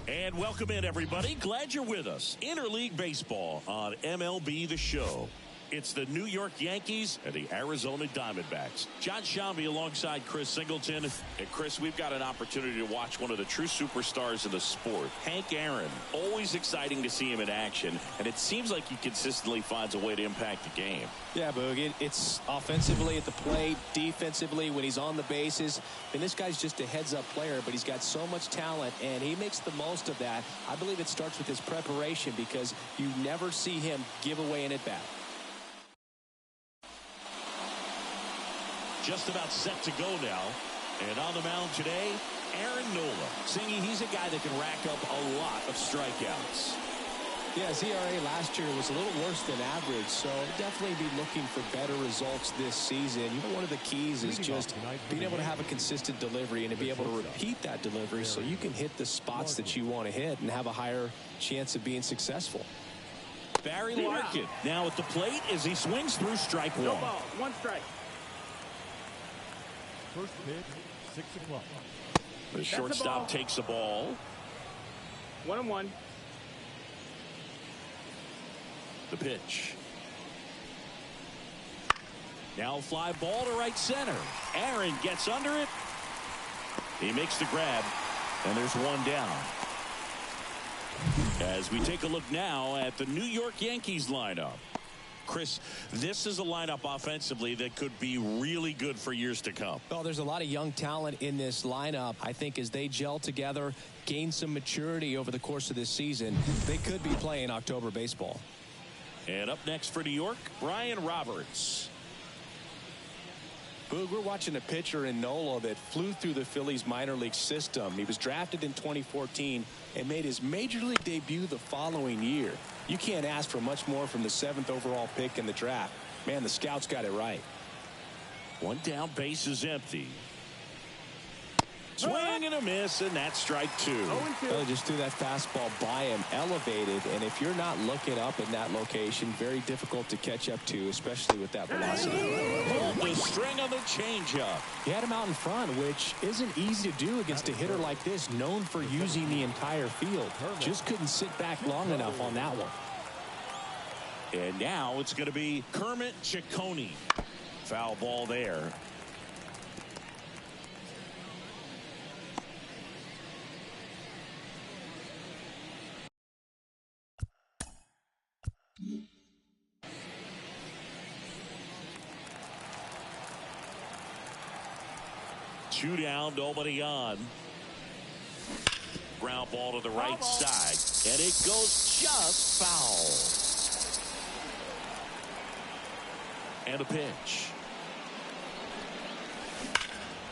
And welcome in, everybody. Glad you're with us. Interleague Baseball on MLB The Show. It's the New York Yankees and the Arizona Diamondbacks. John Shambi alongside Chris Singleton. And Chris, we've got an opportunity to watch one of the true superstars of the sport, Hank Aaron. Always exciting to see him in action, and it seems like he consistently finds a way to impact the game. Yeah, Boog, it's offensively at the plate, defensively when he's on the bases. And this guy's just a heads-up player, but he's got so much talent, and he makes the most of that. I believe it starts with his preparation because you never see him give away an at-bat. Just about set to go now. And on the mound today, Aaron Nola. Singy, he's a guy that can rack up a lot of strikeouts. Yeah, his ERA last year was a little worse than average, so definitely be looking for better results this season. You know, one of the keys is just being able to have a consistent delivery and to be able to repeat that delivery so you can hit the spots that you want to hit and have a higher chance of being successful. Barry Larkin now at the plate as he swings through strike one. No ball, one strike. First pitch, 6 o'clock. The shortstop takes the ball. 1-1. The pitch. Now a fly ball to right center. Aaron gets under it. He makes the grab, and there's one down. As we take a look now at the New York Yankees lineup. Chris, this is a lineup offensively that could be really good for years to come. Well, there's a lot of young talent in this lineup. I think as they gel together, gain some maturity over the course of this season, they could be playing October baseball. And up next for New York, Brian Roberts. Boog, we're watching a pitcher in Nola that flew through the Phillies minor league system. He was drafted in 2014 and made his major league debut the following year. You can't ask for much more from the 7th overall pick in the draft. Man, the scouts got it right. One down, base is empty. Swing and a miss, and that's strike two. Well, just threw that fastball by him, elevated, and if you're not looking up in that location, very difficult to catch up to, especially with that velocity. Pulled the string on the changeup. He had him out in front, which isn't easy to do against a hitter like this, known for using the entire field. Just couldn't sit back long enough on that one. And now it's going to be Kermit Ciccone. Foul ball there. Two down, nobody on. Ground ball to the right side, and it goes just foul. And a pitch.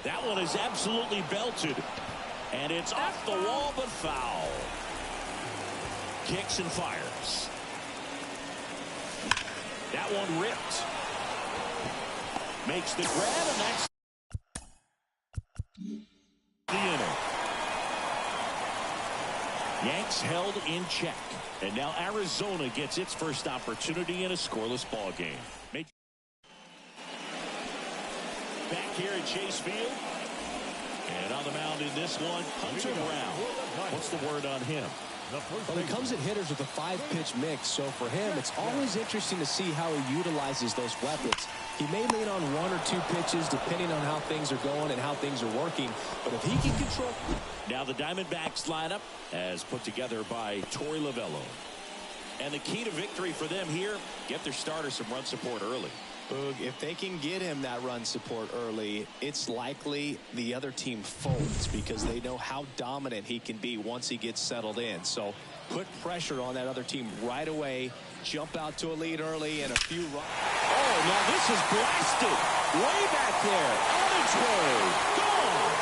That one is absolutely belted, and it's off the wall but foul. Kicks and fires. That one ripped. Makes the grab, and that's the inning. Yanks held in check, and now Arizona gets its first opportunity in a scoreless ball game. Back here at Chase Field, and on the mound in this one, Hunter Brown. What's the word on him? Well, he comes at hitters with a 5-pitch mix, so for him, it's always interesting to see how he utilizes those weapons. He may lean on 1 or 2 pitches depending on how things are going and how things are working, but if he can control. Now the Diamondbacks lineup as put together by Torey Lovello. And the key to victory for them here, get their starter some run support early. Boog, if they can get him that run support early, it's likely the other team folds because they know how dominant he can be once he gets settled in. So put pressure on that other team right away, jump out to a lead early, and a few runs. Oh, now this is blasted way back there. Out of its way. Gone.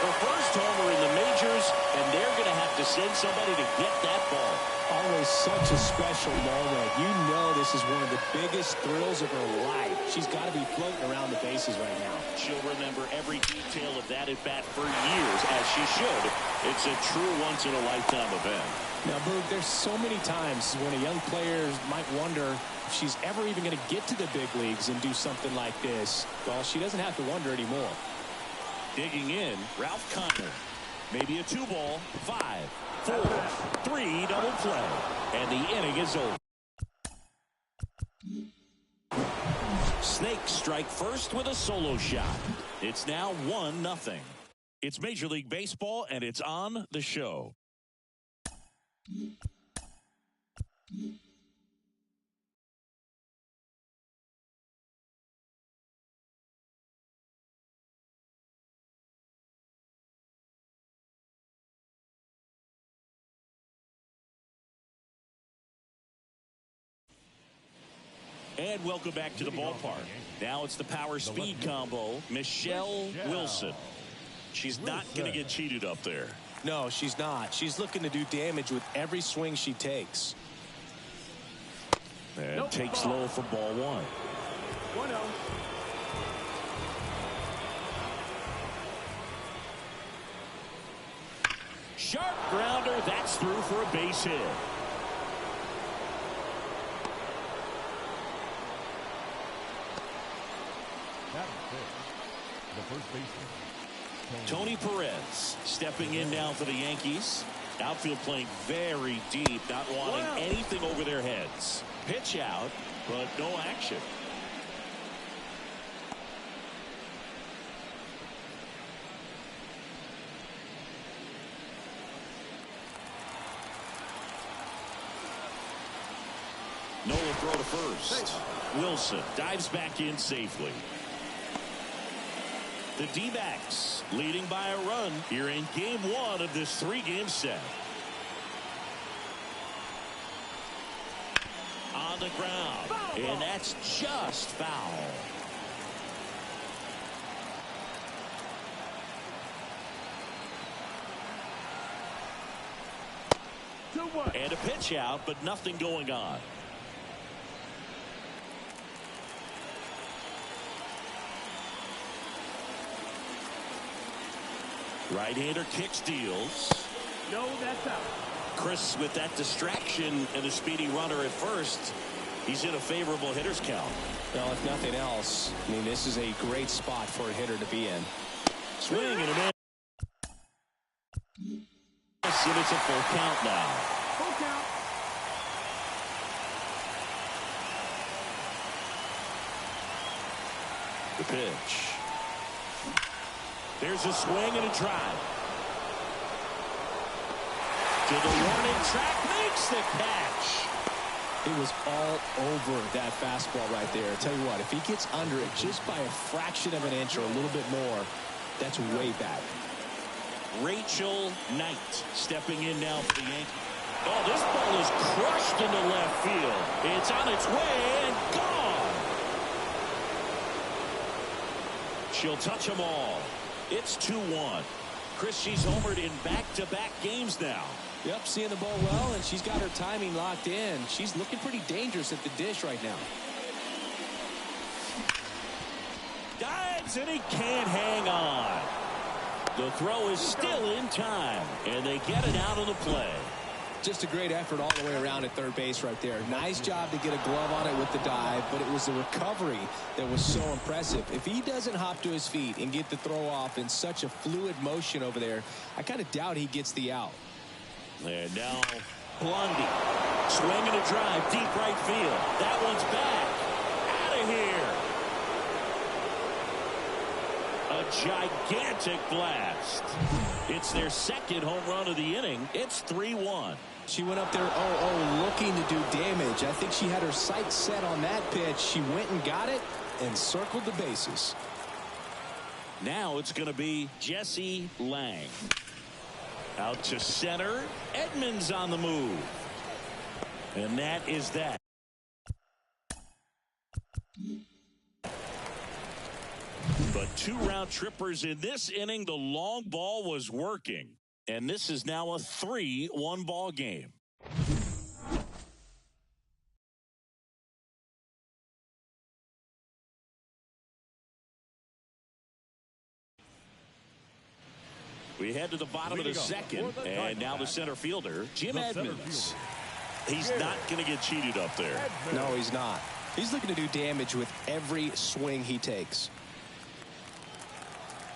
Her first homer in the majors, and they're going to have to send somebody to get that ball. Always such a special moment. You know this is one of the biggest thrills of her life. She's got to be floating around the bases right now. She'll remember every detail of that at-bat for years, as she should. It's a true once-in-a-lifetime event. Now, Boog, there's so many times when a young player might wonder if she's ever even going to get to the big leagues and do something like this. Well, she doesn't have to wonder anymore. Digging in, Ralph Kiner. Maybe a 2-ball, 5, 4, 3 double play. And the inning is over. Snakes strike first with a solo shot. It's now 1-0. It's Major League Baseball, and it's on the show. And welcome back to the ballpark. Now it's the power speed combo, Michelle Wilson. She's not going to get cheated up there. No, she's not. She's looking to do damage with every swing she takes. And takes low for ball 1. 1-0. Sharp grounder. That's through for a base hit. The first baseman, Tony Perez stepping in now for the Yankees. Outfield playing very deep, not wanting anything over their heads. Pitch out, but no action. Nola throw to first. Wilson dives back in safely. The D-backs leading by a run here in game 1 of this 3-game set. On the ground. And that's just foul. And a pitch out, but nothing going on. Right-hander kicks, deals. No, that's out. Chris with that distraction and a speedy runner at first. He's in a favorable hitter's count. Well, if nothing else, I mean, this is a great spot for a hitter to be in. Swing and a miss. And it's a full count now. Full count. The pitch. There's a swing and a drive. To the warning track, makes the catch. It was all over that fastball right there. I tell you what, if he gets under it just by a fraction of an inch or a little bit more, that's way back. Rachel Knight stepping in now for the Yankees. Oh, this ball is crushed into left field. It's on its way and gone. She'll touch them all. It's 2-1. Chris, she's homered in back-to-back games now. Yep, seeing the ball well, and she's got her timing locked in. She's looking pretty dangerous at the dish right now. Dives, and he can't hang on. The throw is still in time, and they get it out of the play. Just a great effort all the way around at third base right there. Nice job to get a glove on it with the dive, but it was the recovery that was so impressive. If he doesn't hop to his feet and get the throw off in such a fluid motion over there, I kind of doubt he gets the out. And now Blondie swinging a drive deep right field. That one's back. Out of here. A gigantic blast. It's their second home run of the inning. It's 3-1. She went up there looking to do damage. I think she had her sights set on that pitch. She went and got it and circled the bases. Now it's going to be Jessie Lang. Out to center. Edmonds on the move. And that is that. But But 2 round trippers in this inning. The long ball was working. And this is now a 3-1 ball game. We head to the bottom of the second, and now the center fielder, Jim Edmonds. He's not going to get cheated up there. No, he's not. He's looking to do damage with every swing he takes.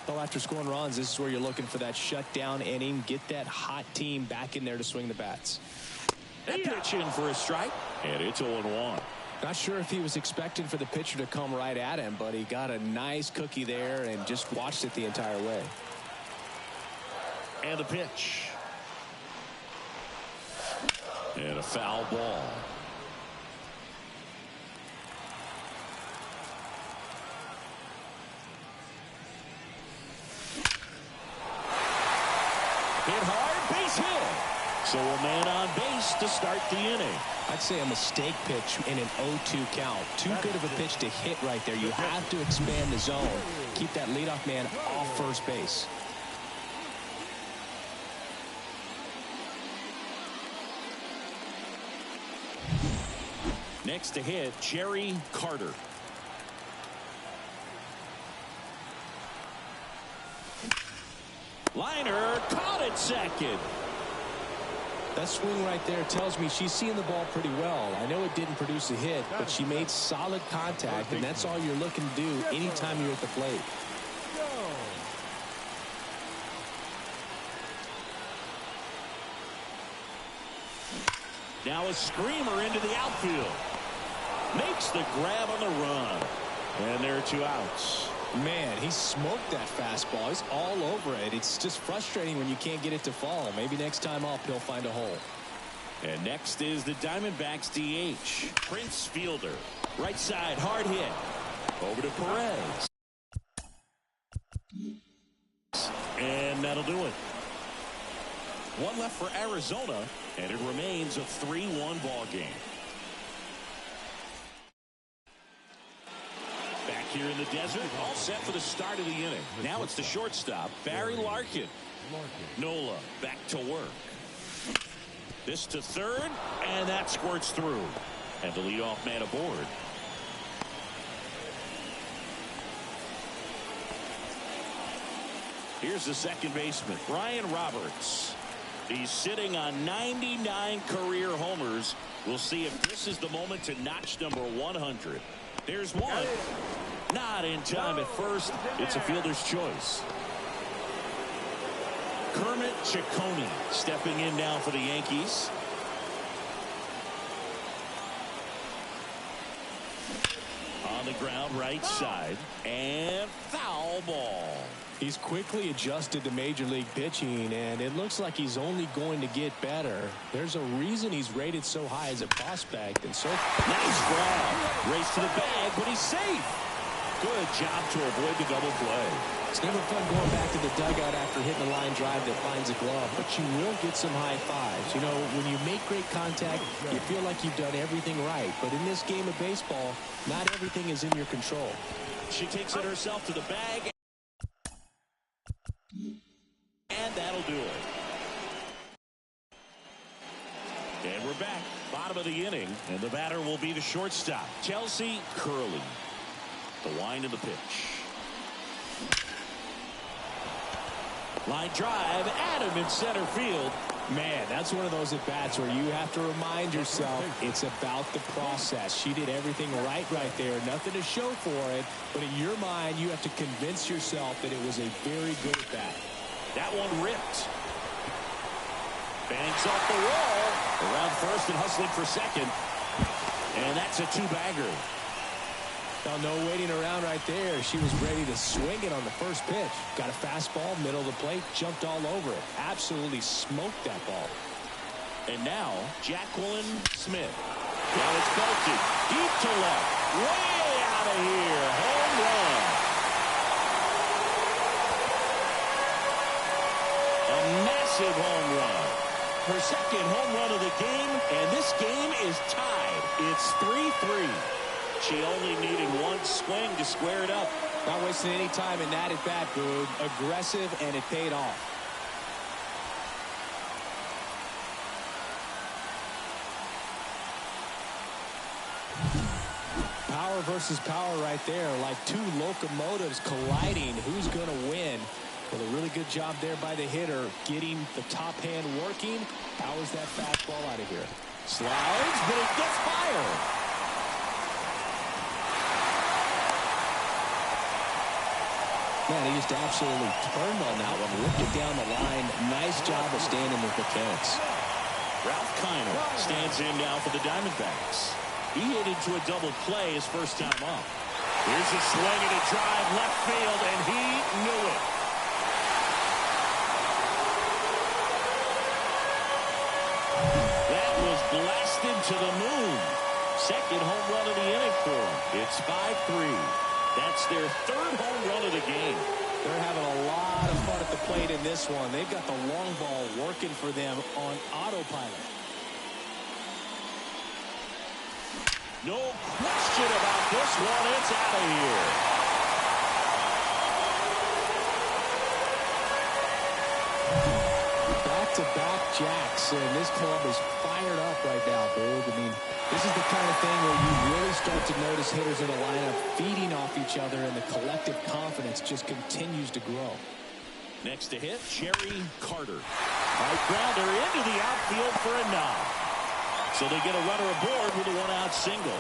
Well, after scoring runs, this is where you're looking for that shutdown inning. Get that hot team back in there to swing the bats. That pitch in for a strike, and it's 0-1. Not sure if he was expecting for the pitcher to come right at him, but he got a nice cookie there and just watched it the entire way. And the pitch. And a foul ball. Hit hard, base hit. So a man on base to start the inning. I'd say a mistake pitch in an 0-2 count. Too good of a pitch to hit right there. You have to expand the zone. Keep that leadoff man off first base. Next to hit, Jerry Carter. Liner caught at second. That swing right there tells me she's seeing the ball pretty well. I know it didn't produce a hit, but she made solid contact, and that's all you're looking to do anytime you're at the plate. Now a screamer into the outfield. Makes the grab on the run. And there are 2 outs. Man, he smoked that fastball. He's all over it. It's just frustrating when you can't get it to fall. Maybe next time up he'll find a hole. And next is the Diamondbacks DH, Prince Fielder. Right side, hard hit. Over to Perez. And that'll do it. 1 left for Arizona, and it remains a 3-1 ball game. Back here in the desert, all set for the start of the inning. Now it's the shortstop, Barry Larkin. Nola back to work. This to third, and that squirts through. And the leadoff man aboard. Here's the second baseman, Ryan Roberts. He's sitting on 99 career homers. We'll see if this is the moment to notch number 100. There's one. Not in time at first. It's a fielder's choice. Kermit Ciccone stepping in now for the Yankees. On the ground, right side. And foul ball. He's quickly adjusted to major league pitching, and it looks like he's only going to get better. There's a reason he's rated so high as a prospect. And so nice grab. Race to the bag, but he's safe. Good job to avoid the double play. It's never fun going back to the dugout after hitting a line drive that finds a glove, but you will get some high fives. You know, when you make great contact, you feel like you've done everything right. But in this game of baseball, not everything is in your control. She takes it herself to the bag. And that'll do it. And we're back. Bottom of the inning. And the batter will be the shortstop, Chelsea Curley. The wind of the pitch. Line drive. Adam in center field. Man, that's one of those at-bats where you have to remind yourself it's about the process. She did everything right there. Nothing to show for it. But in your mind, you have to convince yourself that it was a very good at-bat. That one ripped. Banks off the wall. Around first and hustling for second. And that's a 2-bagger. Now, no waiting around right there. She was ready to swing it on the first pitch. Got a fastball, middle of the plate, jumped all over it. Absolutely smoked that ball. And now, Jacqueline Smith. Well, it's belted. Deep to left. Way out of here. Home run. A massive home run. Her second home run of the game, and this game is tied. It's 3-3. She only needed one swing to square it up. Not wasting any time in that at bat, Boog. Aggressive, and it paid off. Power versus power right there, like two locomotives colliding. Who's going to win? Well, a really good job there by the hitter, getting the top hand working. Powers that fastball out of here. Slides, but it gets fired. Man, he just absolutely turned on that one, ripped it down the line. Nice job of standing with mechanics. Ralph Kiner stands in now for the Diamondbacks. He hit into a double play his first time up. Here's a swing and a drive left field, and he knew it. That was blasted to the moon. Second home run of the inning for him. It's 5-3. That's their third home run of the game. They're having a lot of fun at the plate in this one. They've got the long ball working for them on autopilot. No question about this one. It's out of here. Back-to-back jacks, and this club is fired up right now, Boog. I mean, this is the kind of thing where you really start to notice hitters in a lineup feeding off each other, and the collective confidence just continues to grow. Next to hit, Cherry Carter. Right grounder into the outfield for a knock. So they get a runner aboard with a one-out single.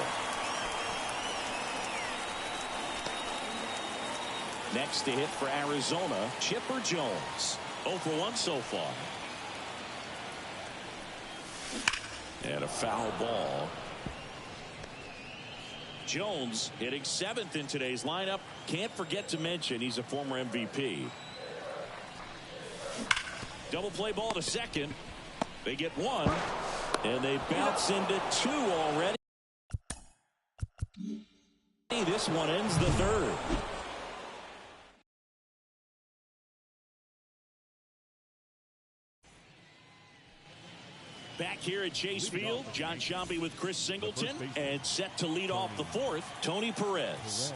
Next to hit for Arizona, Chipper Jones. 0 for 1 so far. And a foul ball. Jones hitting 7th in today's lineup. Can't forget to mention he's a former MVP. Double play ball to second. They get 1. And they bounce into 2 already. This one ends the third. Back here at Chase Field, John Sciambi with Chris Singleton, and set to lead off the 4th, Tony Perez.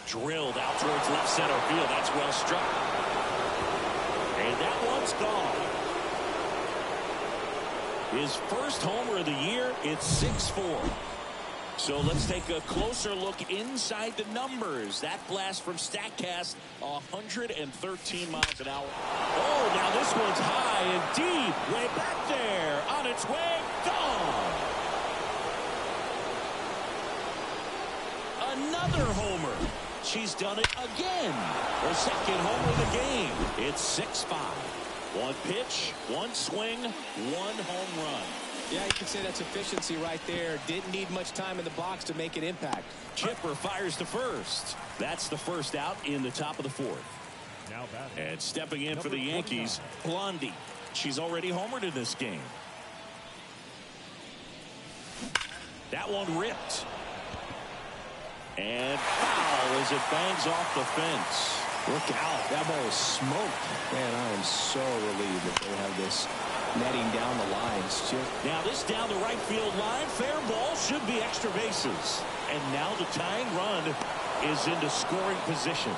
Drilled out towards left center field. That's well struck. And that one's gone. His first homer of the year. It's 6-4. So let's take a closer look inside the numbers. That blast from StatCast, 113 miles an hour. Oh, now this one's high and deep. Way back there. On its way. Gone. Another homer. She's done it again. Her second homer of the game. It's 6-5. One pitch, one swing, one home run. Yeah, you can say that's efficiency right there. Didn't need much time in the box to make an impact. Chipper fires to first. That's the first out in the top of the 4th. And stepping in for the Yankees, Blondie. She's already homered in this game. That one ripped. And foul as it bangs off the fence. Look out. That ball was smoked. Man, I am so relieved that they have this netting down the lines. Now this down the right field line. Fair ball, should be extra bases. And now the tying run is into scoring position.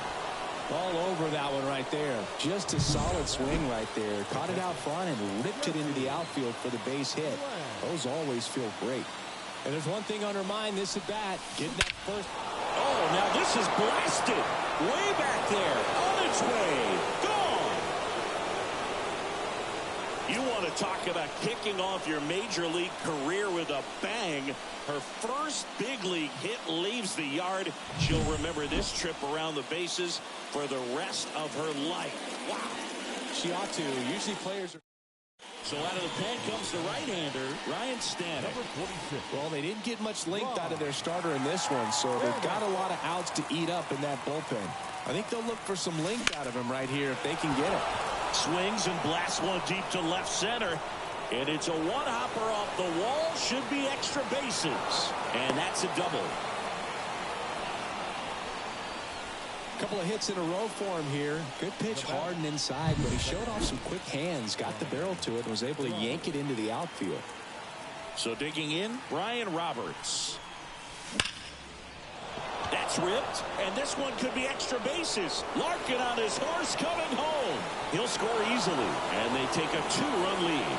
All over that one right there. Just a solid swing right there. Caught it out front and ripped it into the outfield for the base hit. Those always feel great. And there's one thing on her mind this at bat. Getting that first. Oh, now this is blasted. Way back there. On its way. Gone. You want to talk about kicking off your major league career with a bang. Her first big league hit leaves the yard. She'll remember this trip around the bases for the rest of her life. Wow. She ought to. Usually players are. So out of the pen comes the right-hander, Ryan Stanek. Well, they didn't get much length out of their starter in this one, so they've got a lot of outs to eat up in that bullpen. I think they'll look for some length out of him right here if they can get it. Swings and blasts one deep to left center. And it's a one-hopper off the wall. Should be extra bases. And that's a double. Couple of hits in a row for him here. Good pitch, hard and inside, but he showed off some quick hands, got the barrel to it, and was able to yank it into the outfield. So digging in, Brian Roberts. That's ripped, and this one could be extra bases. Larkin on his horse coming home. He'll score easily, and they take a 2-run lead.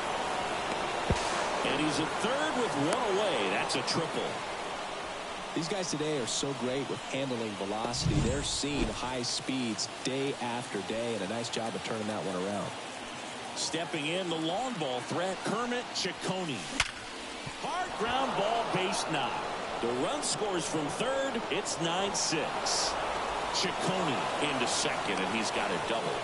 And he's at third with one away. That's a triple. These guys today are so great with handling velocity. They're seeing high speeds day after day, and a nice job of turning that one around. Stepping in, the long ball threat, Kermit Ciccone. Hard ground ball, base knock. The run scores from third. It's 9-6. Ciccone into second, and he's got a double.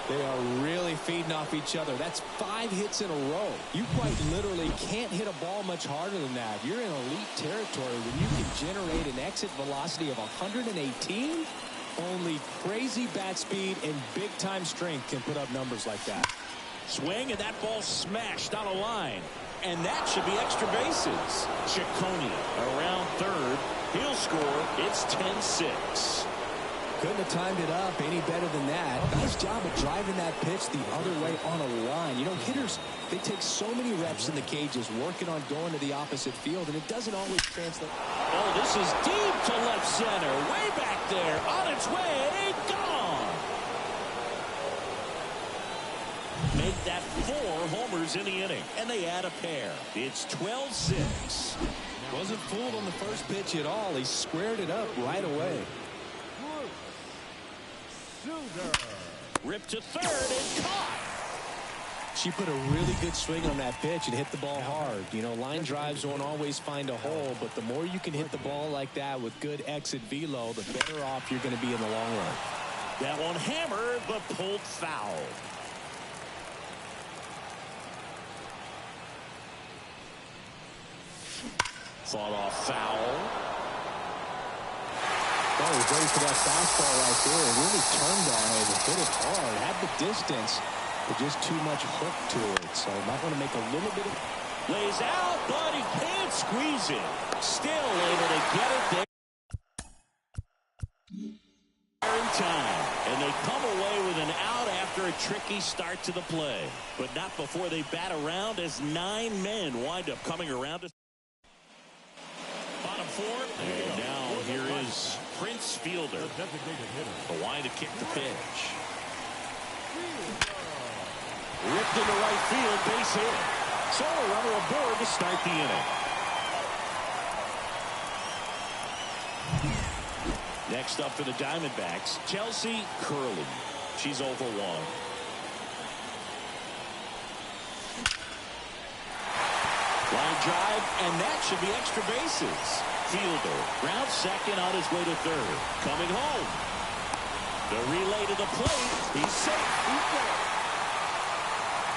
They are really feeding off each other. That's 5 hits in a row. You quite literally can't hit a ball much harder than that. You're in elite territory when you can generate an exit velocity of 118. Only crazy bat speed and big-time strength can put up numbers like that. Swing, and that ball smashed on a line. And that should be extra bases. Ciccone around third. He'll score. It's 10-6. Couldn't have timed it up any better than that. Nice job of driving that pitch the other way on a line. You know, hitters, they take so many reps in the cages working on going to the opposite field, and it doesn't always translate. Oh, this is deep to left center. Way back there. On its way. Gone. Make that 4 homers in the inning, and they add a pair. It's 12-6. Wasn't fooled on the first pitch at all. He squared it up right away. Ripped to third and caught. She put a really good swing on that pitch and hit the ball hard. You know, line drives won't always find a hole, but the more you can hit the ball like that with good exit velo, the better off you're going to be in the long run. That one hammered, but pulled foul. Fought off foul. Oh, he's ready for that fastball right there. Really turned on it and hit it hard. Had the distance, but just too much hook to it. So might want to make a little bit of... Lays out, but he can't squeeze it. Still able to get it there in time. And they come away with an out after a tricky start to the play. But not before they bat around as 9 men wind up coming around. Bottom 4. And now here is Prince Fielder. The line to kick the pitch. Ripped into right field, base hit. So a runner aboard to start the inning. Next up for the Diamondbacks, Chelsea Curley. She's over 1. Line drive, and that should be extra bases. Fielder, ground second on his way to third. Coming home. The relay to the plate. He's safe. He's there.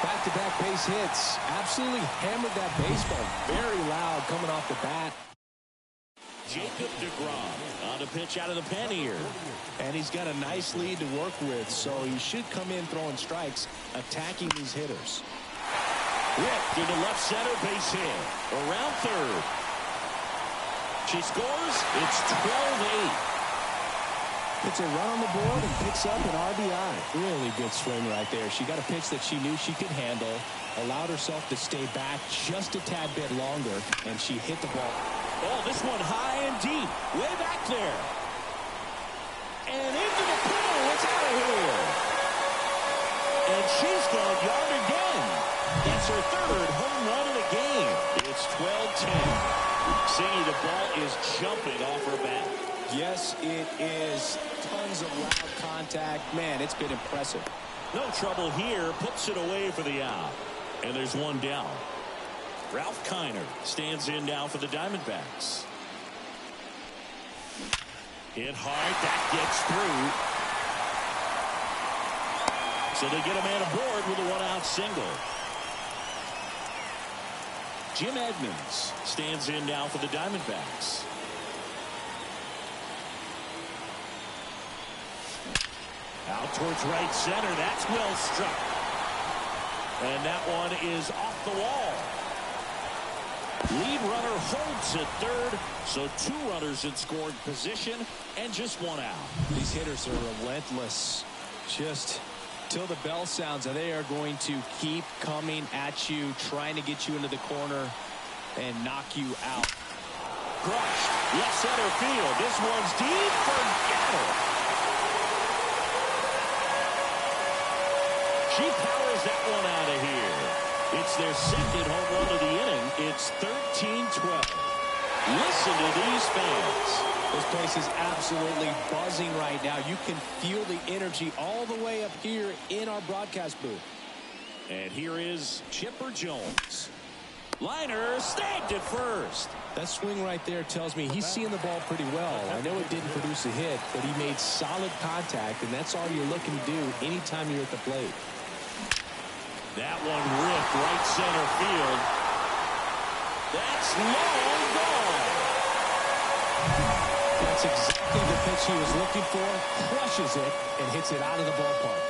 Back-to-back base hits. Absolutely hammered that baseball. Very loud coming off the bat. Jacob deGrom on the pitch out of the pen here. And he's got a nice lead to work with, so he should come in throwing strikes, attacking these hitters. Ripped into left center, base hit. Around third. She scores. It's 12-8. Puts a run on the board and picks up an RBI. Really good swing right there. She got a pitch that she knew she could handle, allowed herself to stay back just a tad bit longer, and she hit the ball. Oh, this one high and deep. Way back there. And into the pool. It's out of here. And she's gone yard again. It's her 3rd home run of the game. It's 12-10. Singy, the ball is jumping off her bat. Yes, it is. Tons of loud contact. Man, it's been impressive. No trouble here. Puts it away for the out. And there's one down. Ralph Kiner stands in now for the Diamondbacks. Hit hard. That gets through. So they get a man aboard with a 1-out single. Jim Edmonds stands in now for the Diamondbacks. Out towards right center. That's well struck. And that one is off the wall. Lead runner holds at third. So 2 runners in scoring position and just 1 out. These hitters are relentless. Just Till the bell sounds, and they are going to keep coming at you, trying to get you into the corner and knock you out. Crushed. Left center field. This one's deep. Forget it. She powers that one out of here. It's their second home run of the inning. It's 13-12. Listen to these fans. This place is absolutely buzzing right now. You can feel the energy all the way up here in our broadcast booth. And here is Chipper Jones. Liner snagged at first. That swing right there tells me he's seeing the ball pretty well. I know it didn't produce a hit, but he made solid contact, and that's all you're looking to do anytime you're at the plate. That one ripped right center field. That's long gone. That's exactly the pitch he was looking for. Crushes it and hits it out of the ballpark.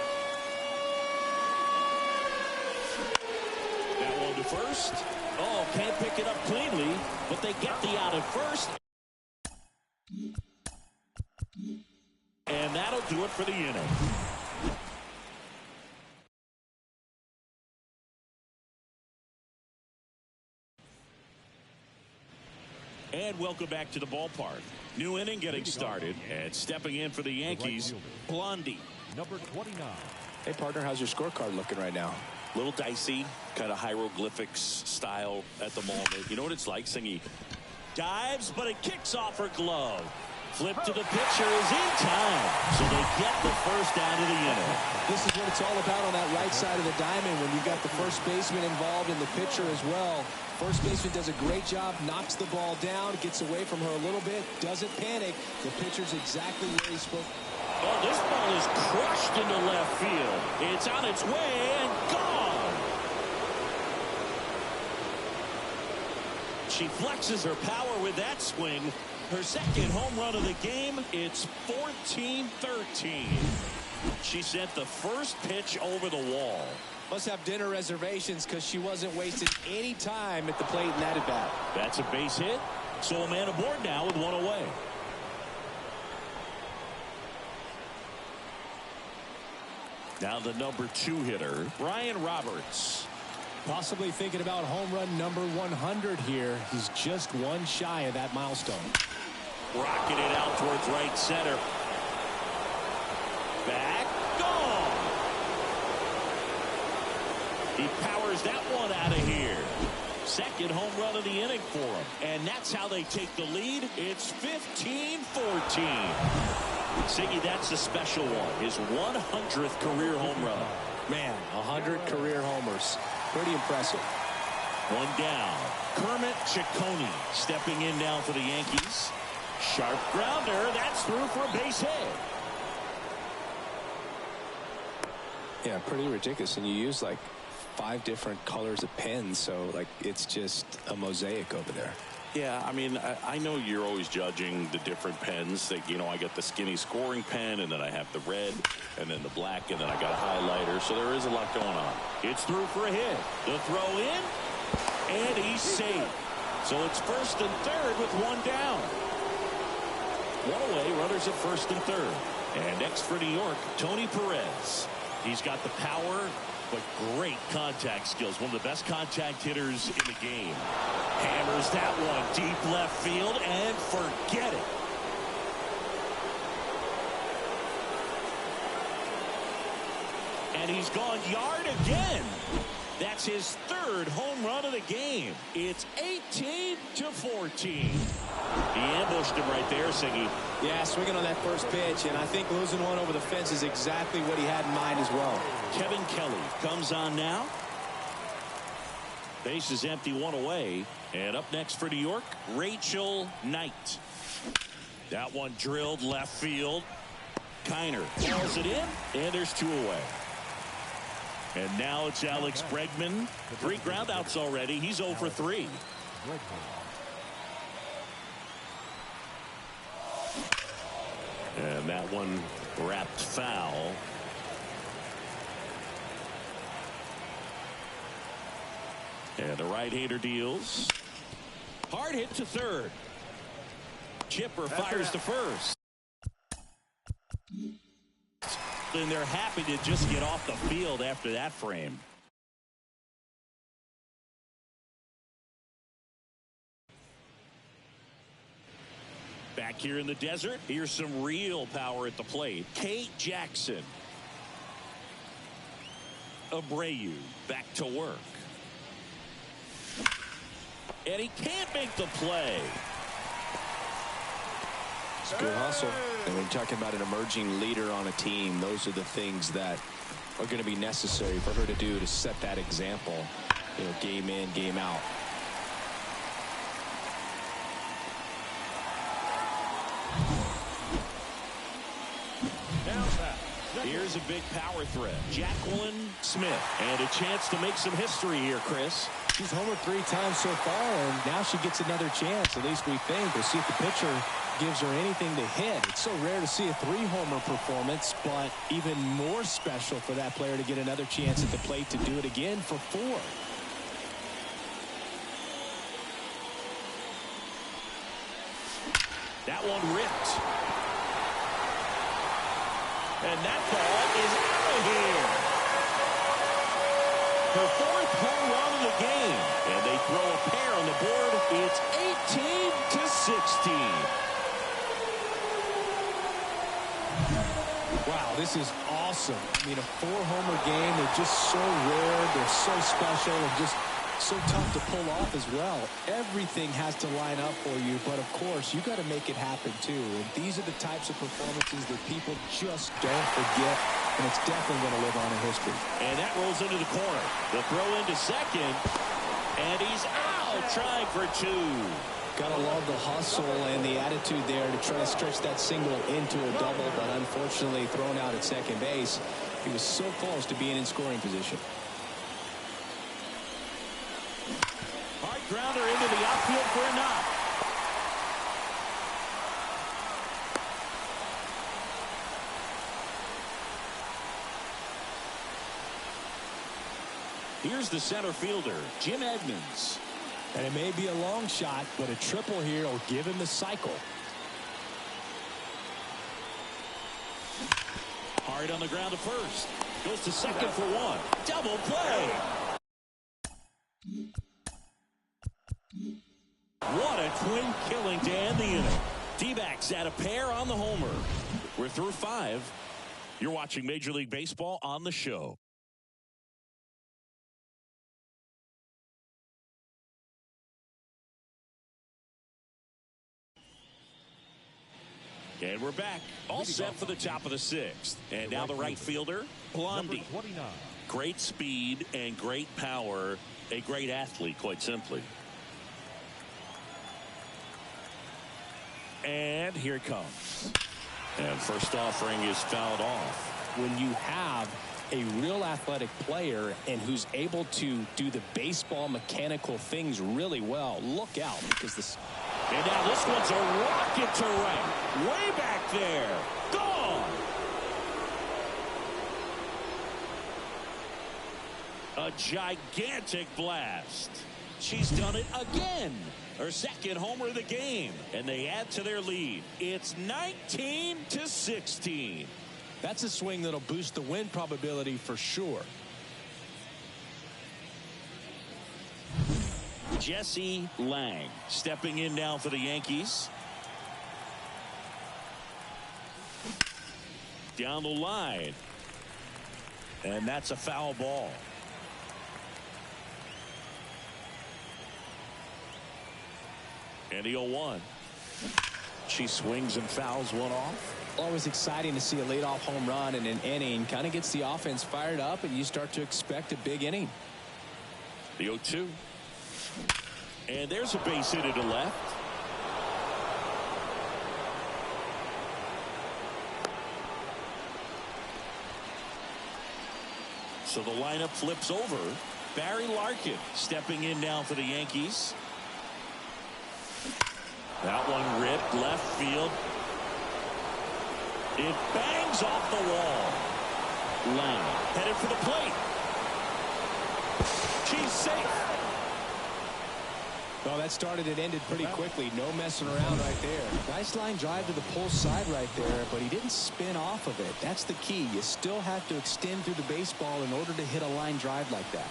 That one to first. Oh, can't pick it up cleanly, but they get the out at first. And that'll do it for the inning. And welcome back to the ballpark. New inning getting started. And stepping in for the Yankees, Blondie. Number 29. Hey, partner, how's your scorecard looking right now? Little dicey, kind of hieroglyphics style at the moment. You know what it's like? Singy dives, but it kicks off her glove. Flip to the pitcher is in time. So they get the first out of the inning. This is what it's all about on that right side of the diamond when you've got the first baseman involved and the pitcher as well. First baseman does a great job, knocks the ball down, gets away from her a little bit, doesn't panic. The pitcher's exactly where he's supposed to. Oh, this ball is crushed into left field. It's on its way and gone. She flexes her power with that swing. Her second home run of the game. It's 14-13. She sent the first pitch over the wall. Must have dinner reservations because she wasn't wasting any time at the plate in that at bat. That's a base hit. So a man aboard now with one away. Now the number 2 hitter, Brian Roberts. Possibly thinking about home run number 100 here. He's just one shy of that milestone. Rocking it out towards right center. Back, gone. He powers that one out of here. Second home run of the inning for him. And that's how they take the lead. It's 15-14. Siggy, that's a special one. His 100th career home run. Man, 100 career homers. Pretty impressive. One down. Kermit Ciccone stepping in now for the Yankees. Sharp grounder. That's through for a base hit. Yeah, pretty ridiculous. And you use like 5 different colors of pens, so like it's just a mosaic over there. Yeah, I mean, I know you're always judging the different pens. That, you know, I got the skinny scoring pen, and then I have the red, and then the black, and then I got a highlighter. So there is a lot going on. It's through for a hit. The throw in, and he's safe. So it's first and third with one down. One away, runners at first and third. And next for New York, Tony Perez. He's got the power, but great contact skills. One of the best contact hitters in the game. Hammers that one deep left field and forget it. And he's gone yard again. That's his third home run of the game. It's 18-14. He ambushed him right there, Siggy. Yeah, swinging on that first pitch, and I think losing one over the fence is exactly what he had in mind as well. Kevin Kelly comes on now. Base is empty, one away. And up next for New York, Rachel Knight. That one drilled left field. Kiner calls it in, and there's 2 away. And now it's Alex Bregman. 3 groundouts already. He's 0 for 3. And that one wrapped foul. And the right-hander deals. Hard hit to third. Chipper fires to first. and they're happy to just get off the field after that frame. Back here in the desert, here's some real power at the plate. Kate Jackson. Abreu back to work. And he can't make the play. It's a good hustle. And when you're talking about an emerging leader on a team, those are the things that are going to be necessary for her to do to set that example, you know, game in, game out. Here's a big power threat. Jacqueline Smith. And a chance to make some history here, Chris. She's homered 3 times so far, and now she gets another chance, at least we think. We'll see if the pitcher gives her anything to hit. It's so rare to see a 3-homer performance, but even more special for that player to get another chance at the plate to do it again for 4. That one ripped. And that ball is out of here. Her 4th home run of the game. And they throw a pair on the board. It's 18-16. Wow, this is awesome. I mean, a 4-homer game. They're just so rare. They're so special and just so tough to pull off as well. Everything has to line up for you, but of course, you got to make it happen too. And these are the types of performances that people just don't forget, and it's definitely going to live on in history. And that rolls into the corner. The throw into second, and he's out, trying for 2. Gotta love the hustle and the attitude there to try to stretch that single into a double, but unfortunately thrown out at second base. He was so close to being in scoring position. Hard grounder into the outfield for a knock. Here's the center fielder, Jim Edmonds. And it may be a long shot, but a triple here will give him the cycle. Hard on the ground to first. Goes to second for 1. Double play. What a twin killing to end the inning. D-backs at a pair on the homer. We're through 5. You're watching Major League Baseball on the show. And we're back. All set for the top of the 6th. And now the right fielder, Blondie. Great speed and great power. A great athlete, quite simply. And here it comes. And first offering is fouled off. When you have a real athletic player and who's able to do the baseball mechanical things really well, look out, because this. And now this one's a rocket to right. Way back there. Gone. A gigantic blast. She's done it again. Her 2nd homer of the game. And they add to their lead. It's 19-16. That's a swing that'll boost the win probability for sure. Jesse Lang stepping in now for the Yankees. Down the line. And that's a foul ball. And the 0-1. She swings and fouls one off. Always exciting to see a leadoff home run in an inning. Kind of gets the offense fired up, and you start to expect a big inning. The 0-2. And there's a base hit to left. So the lineup flips over. Barry Larkin stepping in now for the Yankees. That one ripped left field. It bangs off the wall. Lang headed for the plate. She's safe. Well, that started and ended pretty quickly. No messing around right there. Nice line drive to the pull side right there, but he didn't spin off of it. That's the key. You still have to extend through the baseball in order to hit a line drive like that.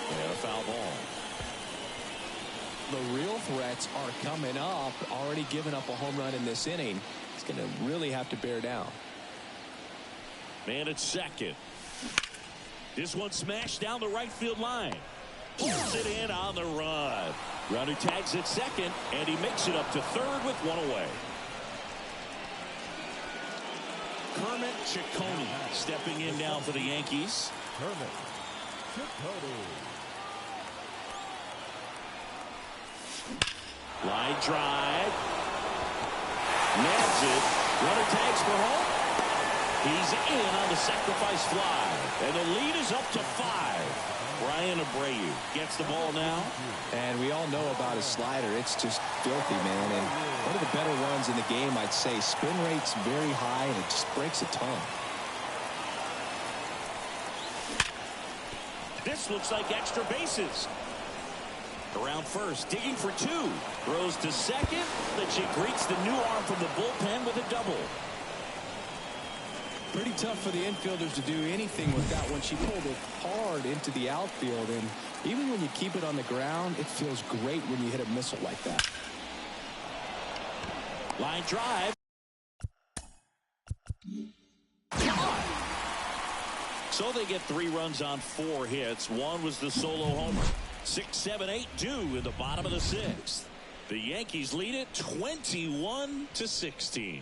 And a foul ball. The real threats are coming up. Already given up a home run in this inning. He's going to really have to bear down. Man at second. This one smashed down the right field line. Pulls it in on the run. Runner tags at second, and he makes it up to third with one away. Kermit Ciccone stepping in now for the Yankees. Kermit Ciccone. Line drive. Nails it. Runner tags for home. He's in on the sacrifice fly. And the lead is up to 5. Brian Abreu gets the ball now. And we all know about his slider. It's just filthy, man. And one of the better ones in the game, I'd say. Spin rate's very high, and it just breaks a ton. This looks like extra bases. Around first, digging for 2. Throws to second. But she greets the new arm from the bullpen with a double. Pretty tough for the infielders to do anything with that one. She pulled it hard into the outfield, and even when you keep it on the ground, it feels great when you hit a missile like that. Line drive. So they get 3 runs on 4 hits. One was the solo homer. 6, 7, 8 due in the bottom of the 6th. The Yankees lead it 21-16.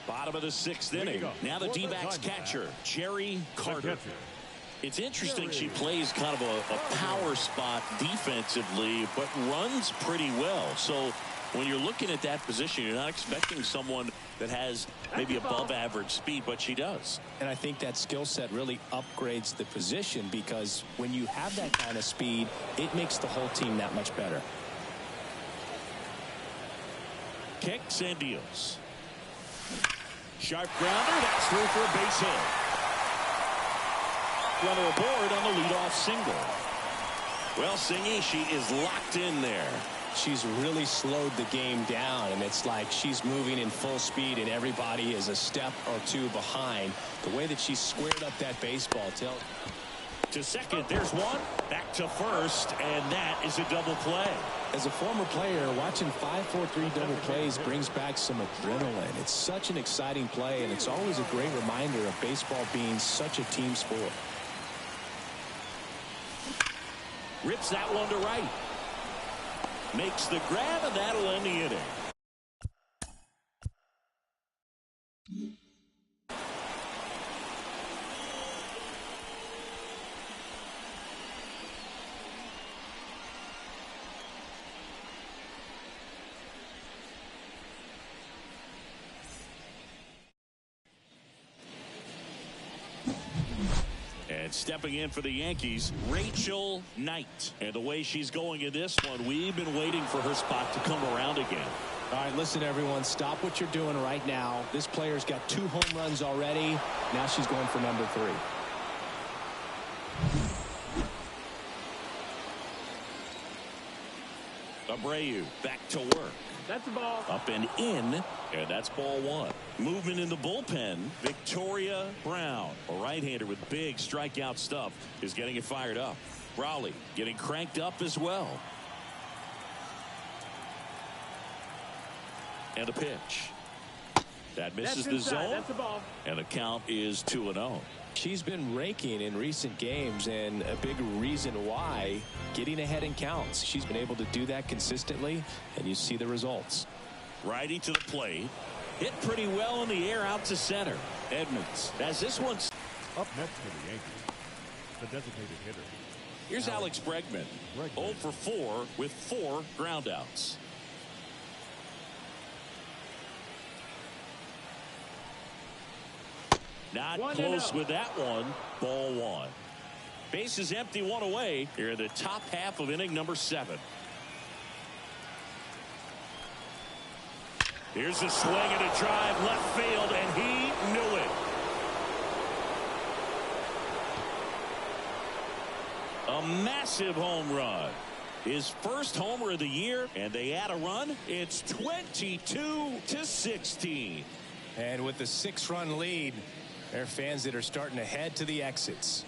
Bottom of the 6th inning. Now the D-backs catcher, Jerry Carter. It's interesting she plays kind of a power spot defensively, but runs pretty well. So when you're looking at that position, you're not expecting someone that has maybe above average speed, but she does. And I think that skill set really upgrades the position, because when you have that kind of speed, it makes the whole team that much better. Kicks and deals. Sharp grounder. That's through for a base hit. Runner aboard on the leadoff single. Well, Singy, she is locked in there. She's really slowed the game down, and it's like she's moving in full speed, and everybody is a step or 2 behind. The way that she squared up that baseball to second, there's one. Back to first, and that is a double play. As a former player, watching 5-4-3 double plays brings back some adrenaline. It's such an exciting play, and it's always a great reminder of baseball being such a team sport. Rips that one to right. Makes the grab, and that'll end the inning. And stepping in for the Yankees, Rachel Knight. And the way she's going in this one, we've been waiting for her spot to come around again. All right, listen, everyone, stop what you're doing right now. This player's got 2 home runs already. Now she's going for number 3. Abreu back to work. That's a ball. Up and in, and that's ball 1. Movement in the bullpen, Victoria Brown, a right-hander with big strikeout stuff, is getting it fired up. Rowley getting cranked up as well. And a pitch. That misses the zone. That's a ball. And the count is 2-0. She's been raking in recent games, and a big reason why, getting ahead in counts. She's been able to do that consistently, and you see the results. Righty to the plate. Hit pretty well in the air out to center. Edmonds as this one's Up next for the Yankees, the designated hitter. Here's Alex Bregman. 0 for 4 with 4 groundouts. Not close with that one. Ball 1. Base is empty, 1 away. Here in the top half of inning number 7. Here's a swing and a drive left field, and he knew it. A massive home run. His first homer of the year, and they add a run. It's 22-16. And with the 6-run lead, there are fans that are starting to head to the exits.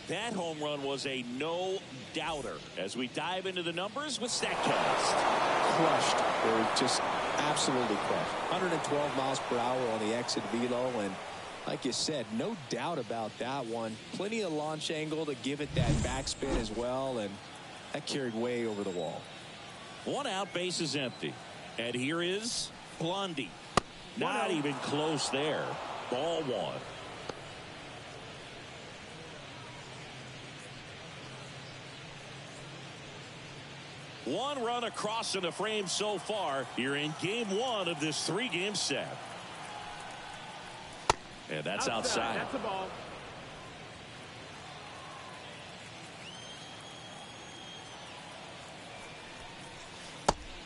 That home run was a no-doubter as we dive into the numbers with StatCast. Crushed, or just absolutely crushed. 112 miles per hour on the exit velo, and like you said, no doubt about that one. Plenty of launch angle to give it that backspin as well, and that carried way over the wall. 1 out, base is empty. And here is Blondie. Not even close there. Ball 1. One run across in the frame so far here in game 1 of this 3-game set. And that's outside. That's a ball.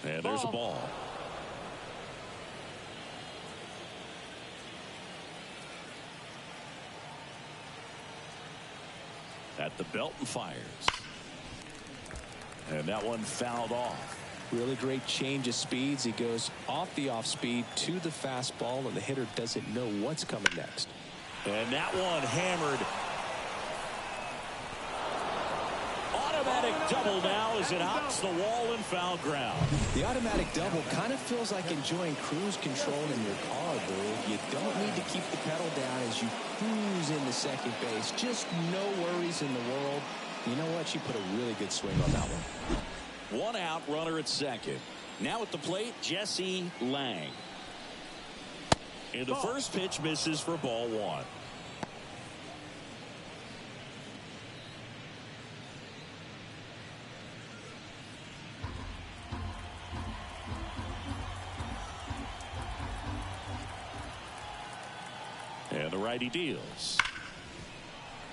And there's a ball. At the belt and fires. And that one fouled off. Really great change of speeds. He goes off the off speed to the fastball, and the hitter doesn't know what's coming next. And that one hammered. Automatic double now as it hops the wall and foul ground. The automatic double kind of feels like enjoying cruise control in your car, bro. You don't need to keep the pedal down as you cruise into second base. Just no worries in the world. You know what? She put a really good swing on that one. 1 out, runner at second. Now at the plate, Jesse Lang. And the first pitch misses for ball 1. And the righty deals.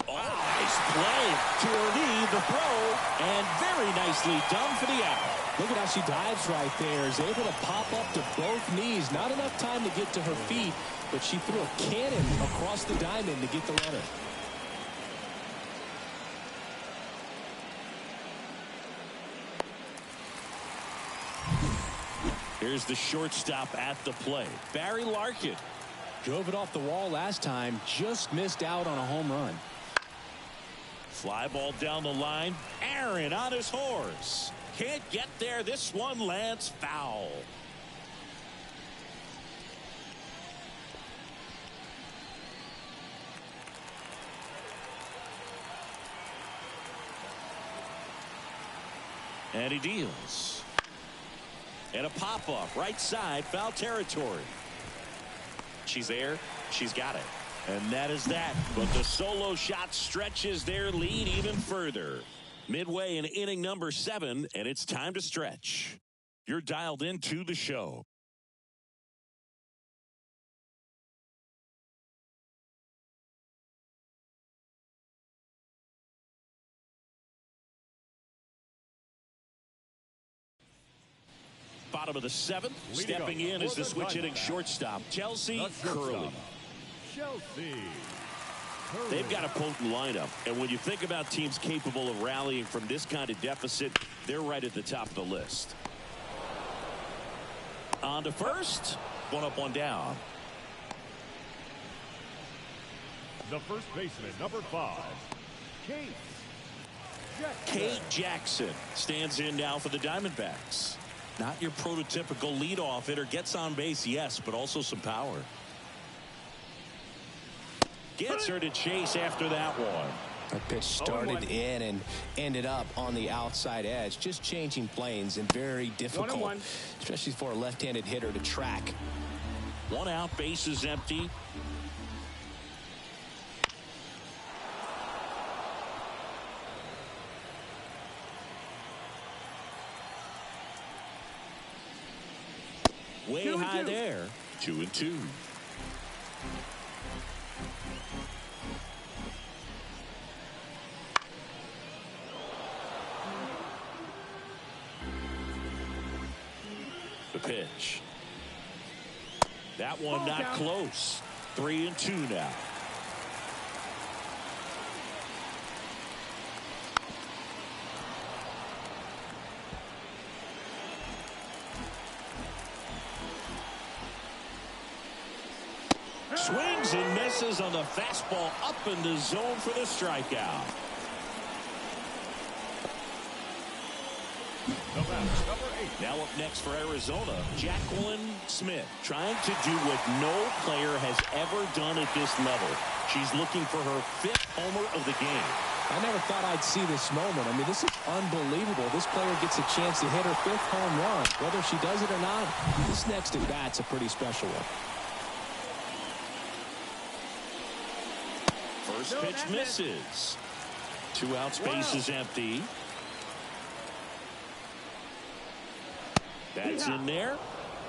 Oh, nice play to relieve the throw, and very nicely done for the out. Look at how she dives right there. Is able to pop up to both knees. Not enough time to get to her feet, but she threw a cannon across the diamond to get the runner. Here's the shortstop at the plate, Barry Larkin. Drove it off the wall last time, just missed out on a home run. Fly ball down the line. Aaron on his horse. Can't get there. This one lands foul. And he deals. And a pop-up right side, foul territory. She's there. She's got it. And that is that. But the solo shot stretches their lead even further. Midway in inning number 7, and it's time to stretch. You're dialed into the show. Bottom of the 7th. Stepping in is the switch hitting shortstop, Chelsea Curley. They've got a potent lineup, and when you think about teams capable of rallying from this kind of deficit, they're right at the top of the list. On to first. 1 up, 1 down. The first baseman, number 5, Kate Jackson stands in now for the Diamondbacks. Not your prototypical leadoff hitter. Gets on base, yes, but also some power. Gets her to chase after that one. That pitch started in and ended up on the outside edge. Just changing planes and very difficult, especially for a left-handed hitter to track. 1 out, base is empty. Way high there. 2-2. The pitch. That one not close. 3-2 now. Swings and misses on the fastball up in the zone for the strikeout. Number 8. Now up next for Arizona, Jacqueline Smith, trying to do what no player has ever done at this level. She's looking for her 5th homer of the game. I never thought I'd see this moment. I mean, this is unbelievable. This player gets a chance to hit her 5th home run. Whether she does it or not, this next at bat's a pretty special one. First pitch misses. 2 outs, base is empty. That's in there.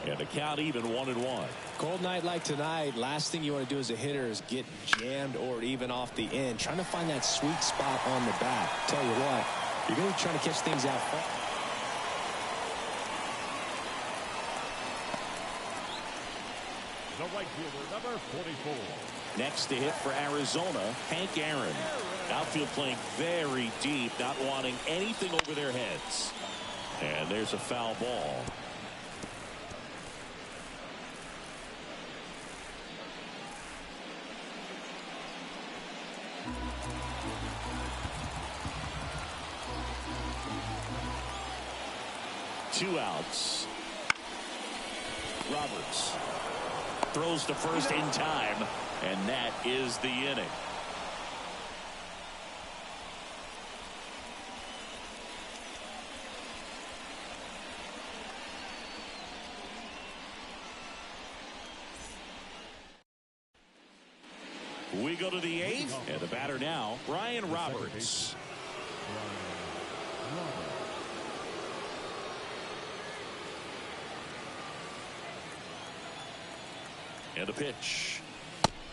And the count even 1-1. Cold night like tonight, last thing you want to do as a hitter is get jammed or even off the end. Trying to find that sweet spot on the bat. Tell you what, you're going to be trying to catch things out. The right fielder, number 44. Next to hit for Arizona, Hank Aaron. Outfield playing very deep, not wanting anything over their heads. And there's a foul ball. Two outs. Roberts throws to first in time, and that is the inning. We go to the 8th, and the batter now, Brian Roberts. And the pitch.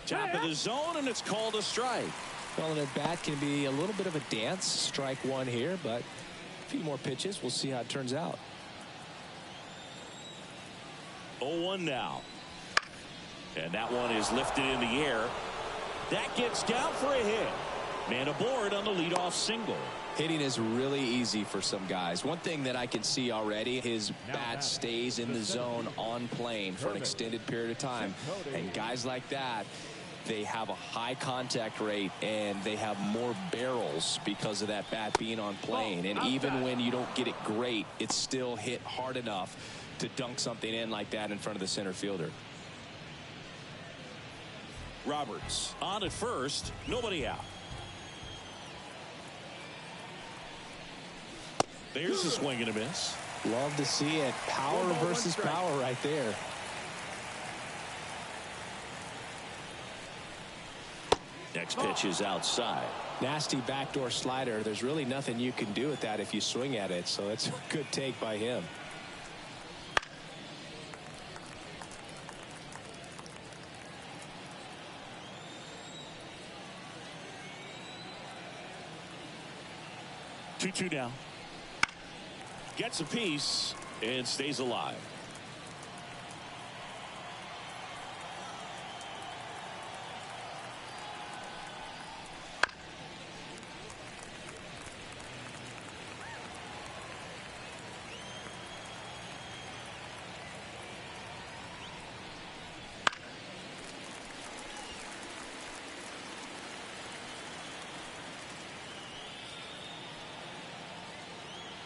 Top of the zone, and it's called a strike. Well, an at-bat can be a little bit of a dance. Strike one here, but a few more pitches. We'll see how it turns out. 0-1 now. And that one is lifted in the air. That gets down for a hit. Man aboard on the leadoff single. Hitting is really easy for some guys. One thing that I can see already, his bat stays in the zone on plane for an extended period of time. And guys like that, they have a high contact rate and they have more barrels because of that bat being on plane. And even when you don't get it great, it's still hit hard enough to dunk something in like that in front of the center fielder. Roberts on at first, nobody out. There's a swing and a miss. Love to see it. Power versus power right there. Next pitch is outside. Nasty backdoor slider. There's really nothing you can do with that if you swing at it. So it's a good take by him. Two down. Gets a piece and stays alive.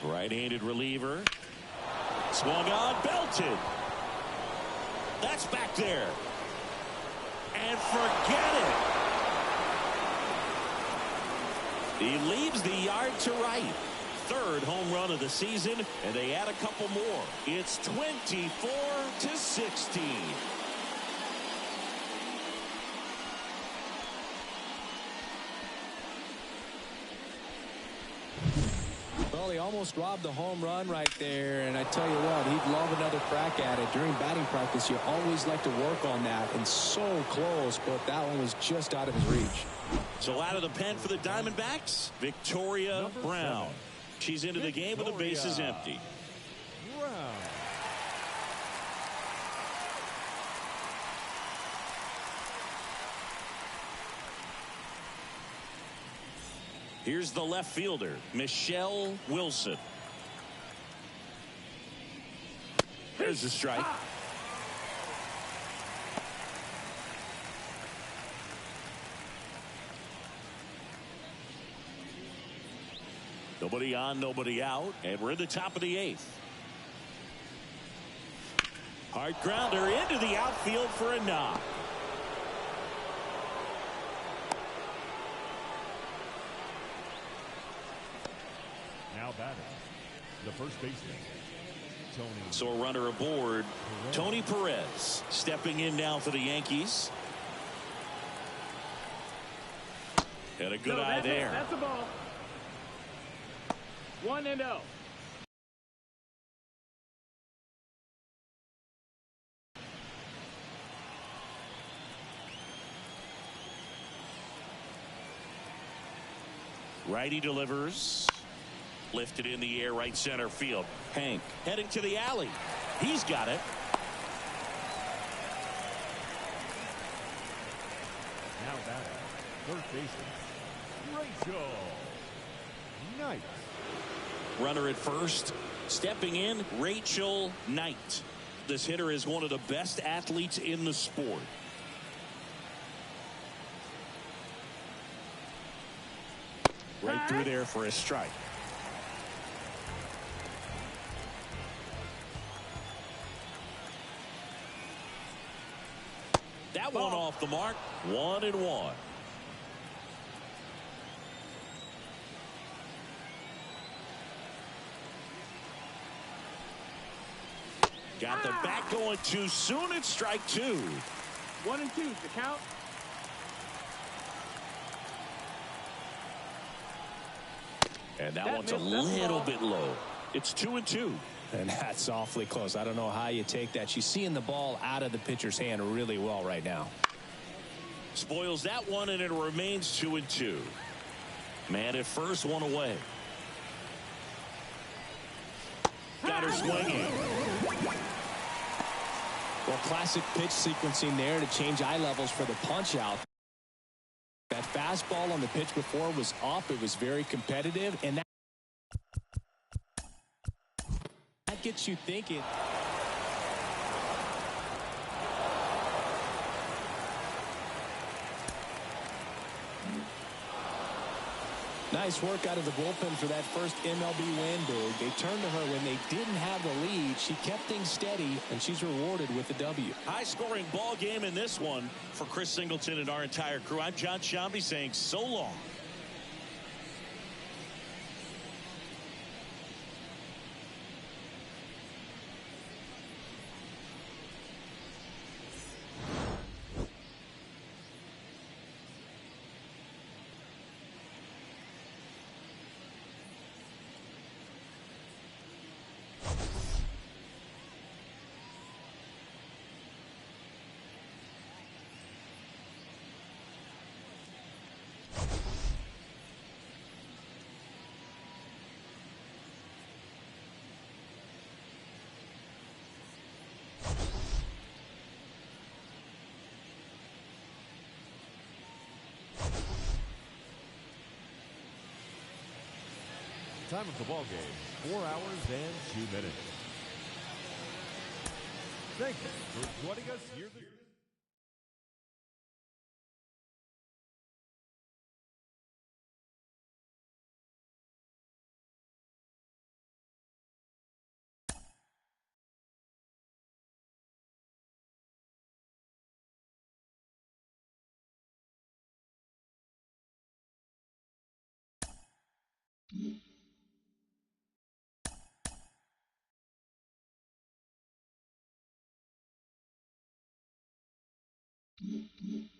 Right-handed reliever. Swung on, belted. That's back there. And forget it. He leaves the yard to right. 3rd home run of the season, and they add a couple more. It's 24-16. Well, he almost robbed the home run right there, and I tell you what, he'd love another crack at it. During batting practice, you always like to work on that, and so close, but that one was just out of his reach. So out of the pen for the Diamondbacks, Victoria Brown. She's into the game with the bases empty. Here's the left fielder, Michelle Wilson. There's a strike. Nobody on, nobody out, and we're in the top of the 8th. Hard grounder into the outfield for a knock. Now batting, the first baseman, Tony. So a runner aboard, Tony Perez, stepping in now for the Yankees. And a good eye there. That's a ball. 1-0. Righty delivers. Lifted in the air, right center field. Hank heading to the alley. He's got it. Now batting, third baseman, Rachel Knight. Runner at first. Stepping in, Rachel Knight. This hitter is one of the best athletes in the sport. Right through there for a strike. That one off the mark. 1-1. Got the bat going too soon. It's strike 2. 1 and 2 the count. And that one's a little bit low. It's 2-2. And that's awfully close. I don't know how you take that. She's seeing the ball out of the pitcher's hand really well right now. Spoils that one, and it remains 2-2. Man at first, one away. Got her swinging. Well, classic pitch sequencing there to change eye levels for the punch out. That fastball on the pitch before was up. It was very competitive, and that gets you thinking. Nice work out of the bullpen for that first MLB win, Big. They turned to her when they didn't have the lead. She kept things steady, and she's rewarded with the W. High-scoring ball game in this one for Chris Singleton and our entire crew. I'm John Shambi saying so long. Time of the ball game, 4 hours and 2 minutes. Thank you for joining us here. Mm-hmm.